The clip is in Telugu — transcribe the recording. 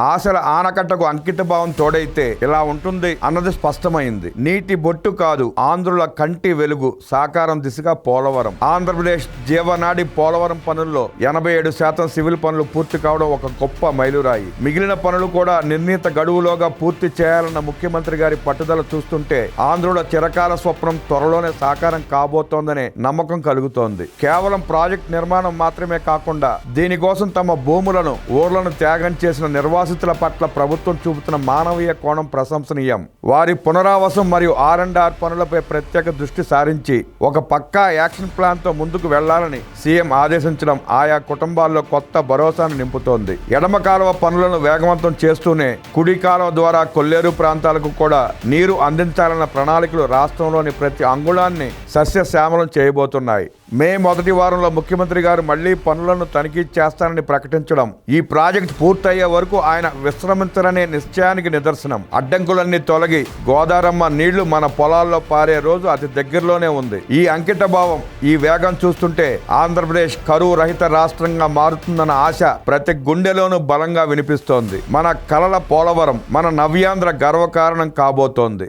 ఆశల ఆనకట్టకు అంకితభావం తోడైతే ఇలా ఉంటుంది అన్నది స్పష్టమైంది. నీటి బొట్టు కాదు, ఆంధ్రుల కంటి వెలుగు సాకారం దిశగా పోలవరం. ఆంధ్రప్రదేశ్ జీవనాడి పోలవరం పనుల్లో 87% సివిల్ పనులు పూర్తి కావడం ఒక గొప్ప మైలురాయి. మిగిలిన పనులు కూడా నిర్ణీత గడువులోగా పూర్తి చేయాలన్న ముఖ్యమంత్రి గారి పట్టుదల చూస్తుంటే ఆంధ్రుల చిరకాల స్వప్నం త్వరలోనే సాకారం కాబోతోందనే నమ్మకం కలుగుతోంది. కేవలం ప్రాజెక్ట్ నిర్మాణం మాత్రమే కాకుండా దీనికోసం తమ భూములను, ఊర్లను త్యాగం చేసిన నిర్వాసితుల పట్ల ప్రభుత్వం చూపుతున్న మానవీయ కోణం ప్రశంసనీయం. వారి పునరావాసం మరియు R&R పనులపై ప్రత్యేక దృష్టి సారించి ఒక పక్కా యాక్షన్ ప్లాన్ తో ముందుకు వెళ్లాలని సీఎం ఆదేశించడం ఆయా కుటుంబాల్లో కొత్త భరోసాను నింపుతోంది. ఎడమ కాలువ పనులను వేగవంతం చేస్తూనే కుడి కాలువ ద్వారా కొల్లేరు ప్రాంతాలకు కూడా నీరు అందించాలన్న ప్రణాళికలు రాష్ట్రంలోని ప్రతి అంగుళాన్ని సస్యశ్యామలం చేయబోతున్నాయి. మే మొదటి వారంలో ముఖ్యమంత్రి గారు మళ్లీ పనులను తనిఖీ చేస్తానని ప్రకటించడం ఈ ప్రాజెక్టు పూర్తయ్యే వరకు ఆయన విశ్రమించరనే నిశ్చయానికి నిదర్శనం. అడ్డంకులన్నీ తొలగి గోదారమ్మ నీళ్లు మన పొలాల్లో పారే రోజు అతి దగ్గరలోనే ఉంది. ఈ అంకిత భావం, ఈ వేగం చూస్తుంటే ఆంధ్రప్రదేశ్ కరువు రహిత రాష్ట్రంగా మారుతుందన్న ఆశ ప్రతి గుండెలోనూ బలంగా వినిపిస్తోంది. మన కలల పోలవరం మన నవ్యాంధ్ర గర్వకారణం కాబోతోంది.